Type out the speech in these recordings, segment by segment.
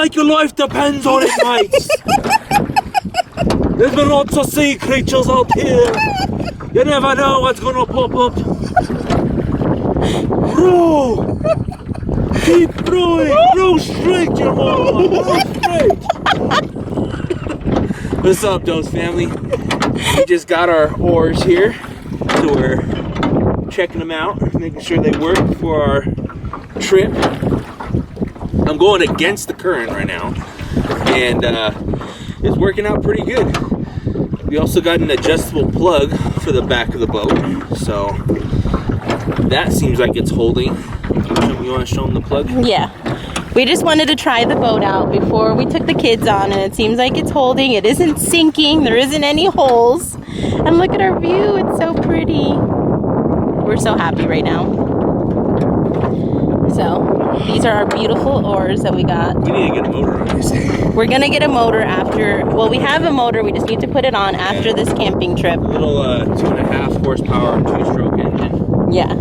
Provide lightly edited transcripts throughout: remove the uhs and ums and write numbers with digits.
like your life depends on it, mates. There's been lots of sea creatures out here. You never know what's gonna pop up. Row! Keep rowing! Row straight, your mama! Row straight! What's up, Dose family? We just got our oars here, so we're checking them out, making sure they work for our trip. I'm going against the current right now, and it's working out pretty good. We also got an adjustable plug for the back of the boat, so that seems like it's holding. You want to show them the plug? Yeah. We just wanted to try the boat out before we took the kids on, and it seems like it's holding. It isn't sinking. There isn't any holes. And look at our view. It's so pretty. We're so happy right now. So, these are our beautiful oars that we got. We need to get a motor on this. We're going to get a motor after, well, we have a motor. We just need to put it on after this camping trip. A little 2.5 horsepower, 2-stroke engine. Yeah.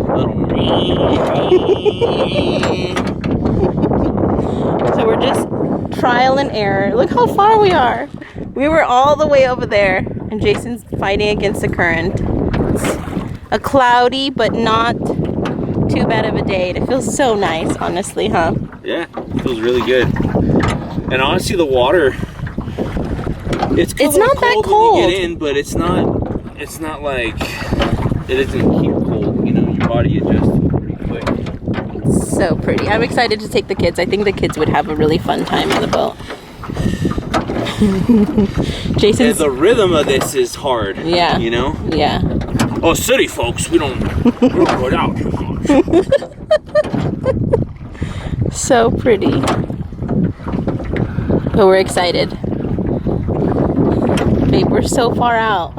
So we're just trial and error. Look how far we are. We were all the way over there, and Jason's fighting against the current. It's a cloudy but not too bad of a day. It feels so nice, honestly, huh? Yeah, it feels really good. And honestly, the water, it's not that cold when you get in, but it's not like it doesn't keep cold. You know, your body adjusts pretty quick. It's so pretty. I'm excited to take the kids. I think the kids would have a really fun time on the boat. Jason's... And the rhythm of this is hard. Yeah. You know? Yeah. Oh, city folks, we don't go it out. So pretty. But we're excited. Babe, we're so far out.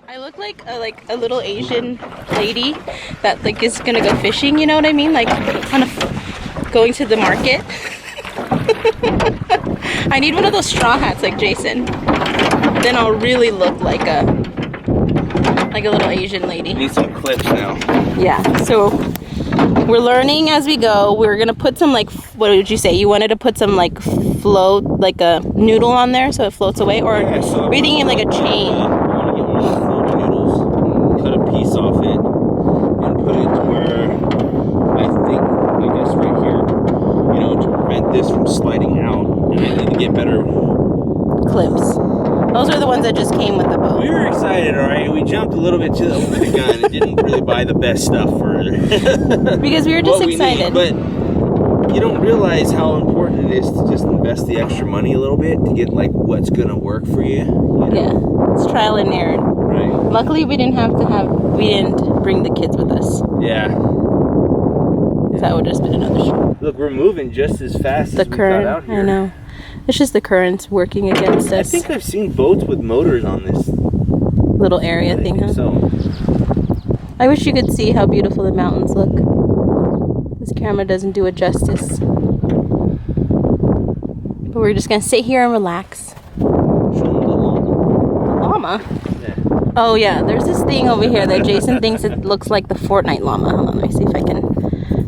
I look like a little Asian lady that is gonna go fishing. You know what I mean? Like going to the market. I need one of those straw hats like Jason. Then I'll really look like a little Asian lady. Need some clips now. Yeah. So we're learning as we go. We're gonna put some what did you say? You wanted to put some float, like a noodle on there so it floats away, or Yeah, so are you thinking like a chain? Piece off it and put it to where I guess right here, you know, to prevent this from sliding out. And I need to get better clips. Those are the ones that just came with the boat. We were excited, alright. We jumped a little bit over the gun and didn't really buy the best stuff for because we were just excited. But you don't realize how important it is to just invest the extra money a little bit to get what's gonna work for you. Yeah, it's trial and error. Right. Luckily, we didn't bring the kids with us. Yeah. That would just been another show. Look, we're moving just as fast the as we current, got out here. I know. It's just the currents working against us. I think I've seen boats with motors on this little area thing, huh? So. I wish you could see how beautiful the mountains look. This camera doesn't do it justice. But we're just gonna sit here and relax. Show them the llama. The llama? Yeah. Oh yeah, there's this thing over here that Jason thinks it looks like the Fortnite llama. Hold on, let me see if I can.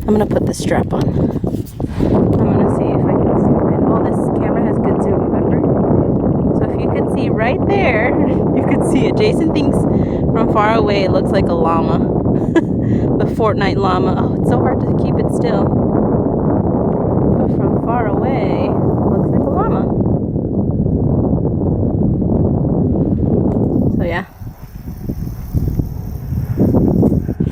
I'm gonna put the strap on. I'm gonna see if I can zoom in. Oh, this camera has good zoom, remember? So if you could see right there, you could see it. Jason thinks from far away it looks like a llama. The Fortnite llama. Oh, it's so hard to keep it still. But from far away, it looks like a llama. So yeah.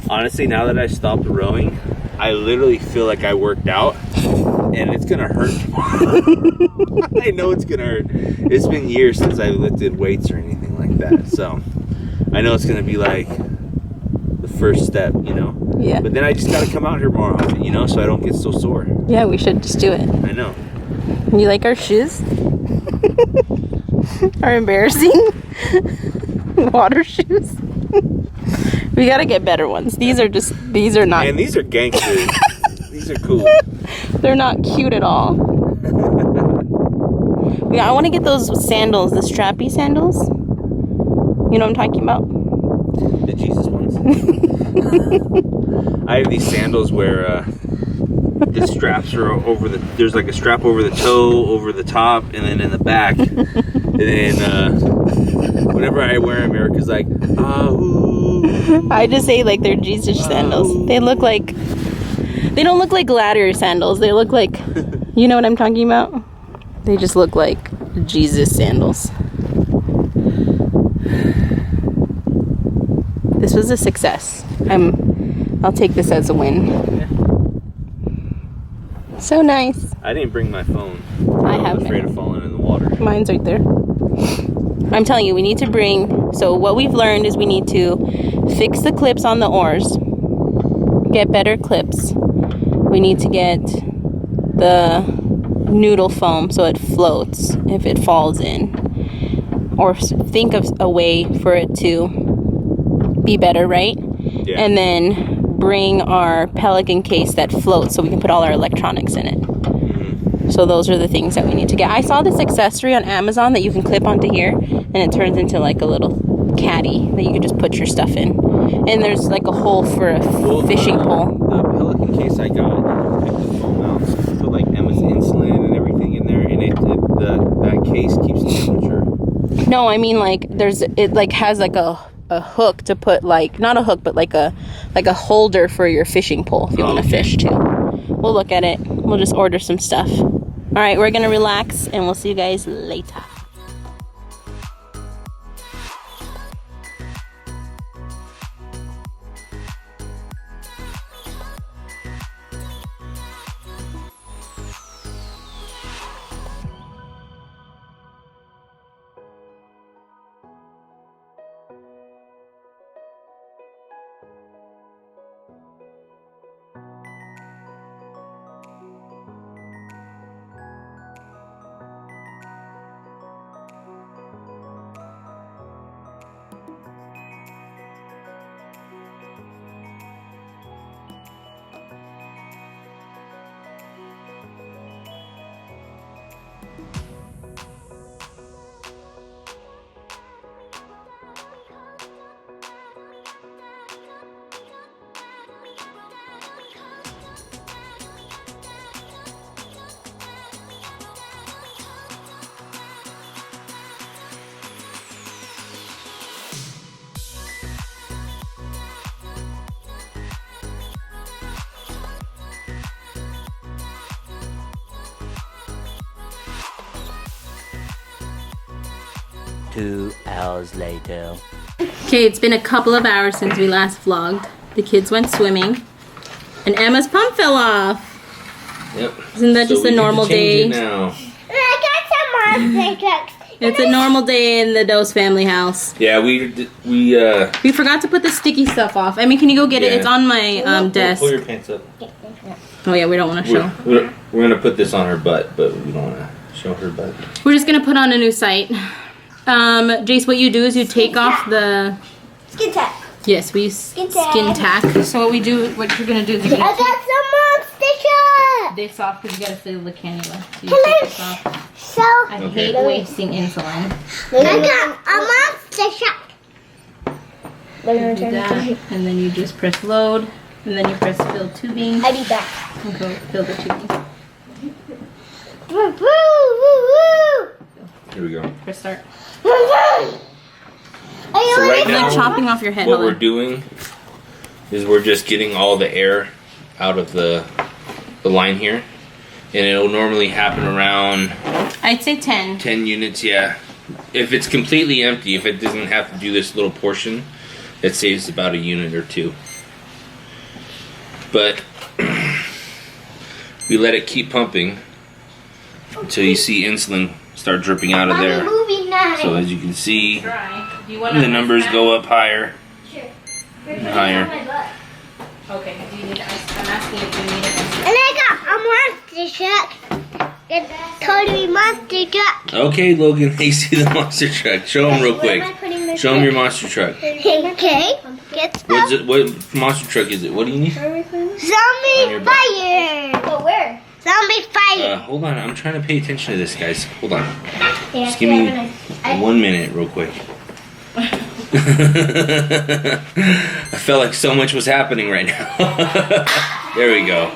Honestly, now that I stopped rowing, I literally feel like I worked out. and it's gonna hurt. I know it's gonna hurt. It's been years since I lifted weights or anything like that, so I know it's gonna be like the first step, you know. Yeah. But then I just gotta come out here more often, you know, so I don't get so sore. Yeah, we should just do it. I know. You like our shoes? Our embarrassing water shoes. We gotta get better ones. These are not. And these are gangsters. These are cool. They're not cute at all. Yeah, I want to get those sandals, the strappy sandals. You know what I'm talking about? The Jesus ones. I have these sandals where the straps are over the. There's like a strap over the toe, over the top, and then in the back. And then whenever I wear them, Erica's like, "Ahoo." I just say like they're Jesus sandals. They look like. They don't look like gladiator sandals. They look like. You know what I'm talking about? They just look like Jesus sandals. This was a success. I'll take this as a win. Yeah. So nice. I didn't bring my phone. I I'm have afraid of falling in the water. Mine's right there. I'm telling you, we need to bring. So what we've learned is we need to fix the clips on the oars. Get better clips. We need to get the noodle foam so it floats if it falls in, or think of a way for it to be better, right? Yeah. And then bring our pelican case that floats so we can put all our electronics in it. Mm-hmm. So those are the things that we need to get. I saw this accessory on Amazon that you can clip onto here and it turns into like a little caddy that you can just put your stuff in, and there's like a hole for a fishing pole. The pelican case I got, I took the foam out, put like Emma's insulin and everything in there, and that case keeps the temperature. No, I mean like it like has like a hook to put, like not a hook but like a holder for your fishing pole if you want to fish too. We'll look at it. We'll just order some stuff. All right, we're gonna relax and we'll see you guys later. Two hours later. Okay, it's been a couple of hours since we last vlogged. The kids went swimming and Emma's pump fell off. Yep. Isn't that just a normal day? Now. I got some more pictures. It's a normal day in the Dose family house. Yeah, we forgot to put the sticky stuff off. I mean, can you go get it? Yeah. It's on my desk. Pull your pants up. Oh yeah, we don't want to show. We're gonna put this on her butt, but we don't want to show her butt. We're just gonna put on a new site. Jace, what you do is you take off the. Skin tack. Yes, we use Skin skin tack. tack. So what you're gonna do is you're I gonna got some more stickers. take this off because you gotta fill the cannula. So you Can take I- this off. So, I Okay. hate wasting insulin. I got a monster shark. You do that, and then you just press load, and then you press fill tubing, I'll be back. and go fill the tubing. Woo, woo, woo, woo. Here we go. Press start. Woo, woo. Are you So right ready? It's like now- chopping off your head. What Hold we're on. doing is we're just getting all the air out of the line here, and it'll normally happen around I'd say 10. 10 units. Yeah, if it's completely empty, if it doesn't have to do this little portion, it saves about a unit or two. But we let it keep pumping until you see insulin start dripping out of Mommy, there. movie night. So as you can see, Dry. Do you want the numbers go up higher. Sure. Higher. Okay. Do you need ice? I'm asking if you need it. And I got a monster truck. It's totally monster truck. Okay, Logan, they see the monster truck. Show them real quick. Show them your monster truck. Okay. Get What's stuff. it? What monster truck is it? What do you need? Zombie your fire. But where? Zombie fire. Hold on, I'm trying to pay attention to this, guys. Hold on. Just give me 1 minute, real quick. I felt like so much was happening right now. There we go.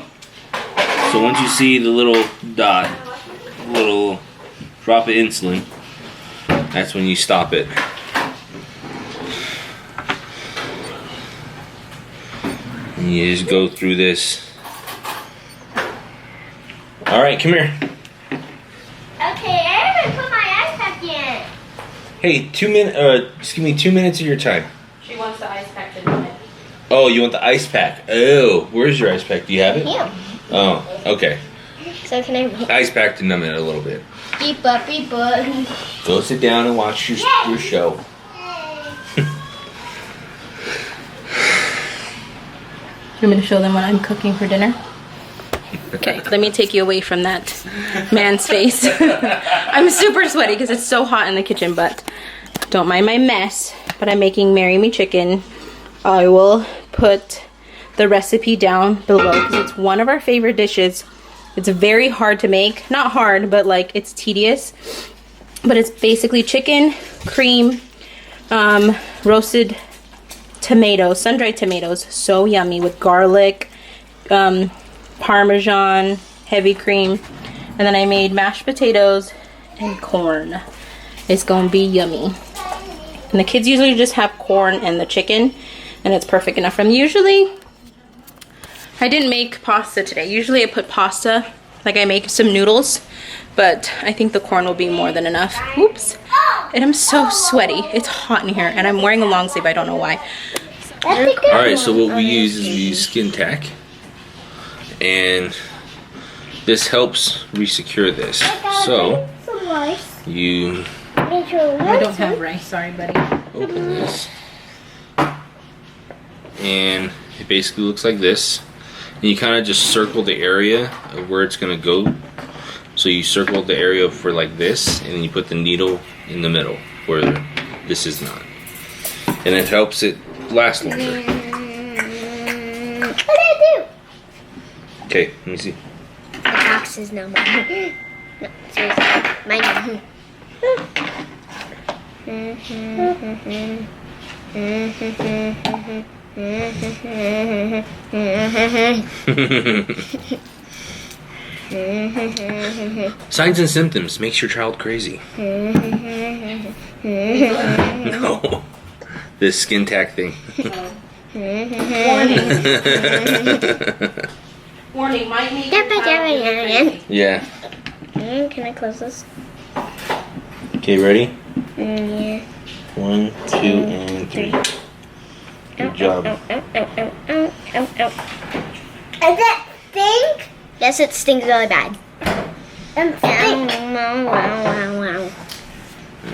So once you see the little dot, little drop of insulin, that's when you stop it. And you just go through this. All right, come here. Okay, I haven't put my ice pack in. Hey, 2 minutes. Just give me 2 minutes of your time. She wants the ice pack to do it. Oh, you want the ice pack? Oh, where's your ice pack? Do you have it? Yeah. Oh, okay. So can I Ice pack to numb it a little bit. beep up, beep up? Go sit down and watch your show. You want me to show them what I'm cooking for dinner? Okay, let me take you away from that man's face. I'm super sweaty because it's so hot in the kitchen, but don't mind my mess. But I'm making Marry Me chicken. I will put the recipe down below because it's one of our favorite dishes. It's very hard to make. Not hard, but like it's tedious. But it's basically chicken, cream, roasted tomatoes, sun-dried tomatoes. So yummy with garlic, Parmesan, heavy cream, and then I made mashed potatoes and corn. It's gonna be yummy. And the kids usually just have corn and the chicken, and it's perfect enough for them. Usually, I didn't make pasta today. Usually I put pasta, like I make some noodles, but I think the corn will be more than enough. Oops. And I'm so sweaty. It's hot in here, and I'm wearing a long sleeve. I don't know why. Alright, so what we use is we use skin tack. And this helps resecure this. So, you I don't have rice. Sorry, buddy. open this. And it basically looks like this. And you kind of just circle the area of where it's going to go. So you circle the area for like this, and then you put the needle in the middle where this is not. And it helps it last longer. What did I do? Okay, let me see. The box is no mine. No, seriously. Mine. Signs and symptoms makes your child crazy. No. This skin tack thing. Warning. Warning, might make your child go crazy. Yeah. Can I close this? Okay, ready? Yeah. 1, 2, and 3. Good job. Does it stink? Yes, it stings really bad.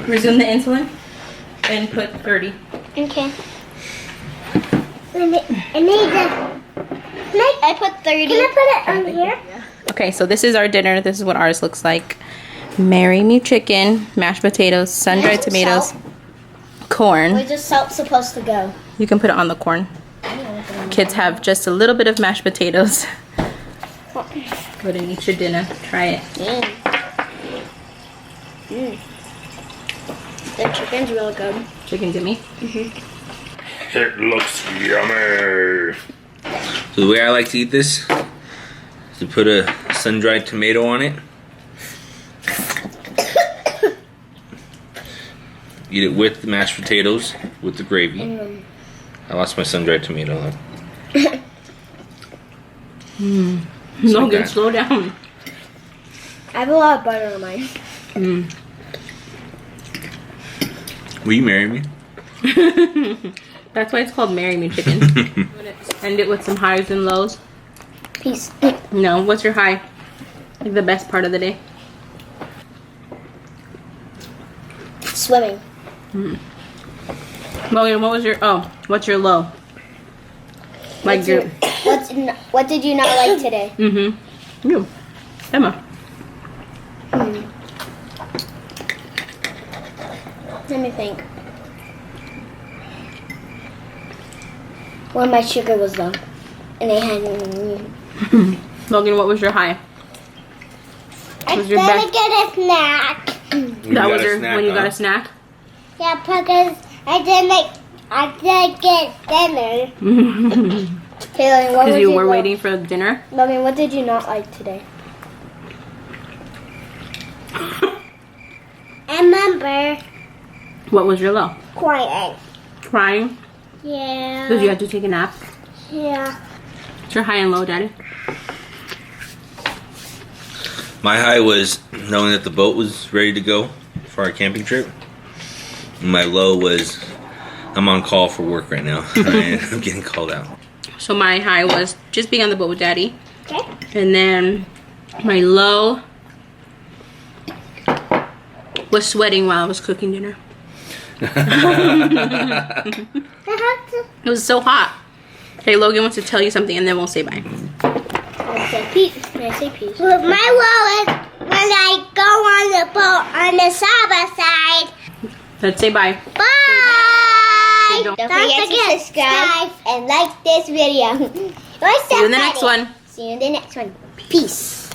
Resume the insulin and put 30. Okay. I put 30. Can I put it on here? Okay, so this is our dinner. This is what ours looks like. Marry Me chicken, mashed potatoes, sun-dried tomatoes, corn. Where's the salt supposed to go? You can put it on the corn. Kids have just a little bit of mashed potatoes. Go ahead and eat your dinner. Try it. The chicken's really good. Chicken's yummy. It looks yummy. So the way I like to eat this is to put a sun-dried tomato on it. Eat it with the mashed potatoes, with the gravy. I lost my sun-dried tomato though. Logan, that. slow down. I have a lot of butter on mine. Will you marry me? That's why it's called Marry Me chicken. End it with some highs and lows. Peace. No. What's your high? Like the best part of the day? Swimming. Logan, what was your what's your low? Like your What did you not like today? You. Emma. Let me think. When my sugar was low. And I had... Logan, what was your high? I Was your gotta best- get a snack. That was your when you got a snack? Yeah, because I didn't get dinner. Taylor, what Because was you your were low? waiting for dinner? Logan, what did you not like today? I remember What was your low? crying. Crying? Yeah. Because you had to take a nap? Yeah. What's your high and low, Daddy? My high was knowing that the boat was ready to go for our camping trip. My low was I'm on call for work right now. And I'm getting called out. So my high was just being on the boat with Daddy. Okay. And then my low was sweating while I was cooking dinner. It was so hot. Okay, Logan wants to tell you something and then we'll say bye. I say peace. I say peace. Well, my low is when I go on the boat on the Saba side. Let's say bye. Bye! Don't Don't forget to subscribe and like this video. See you in the next one. See you in the next one. Peace.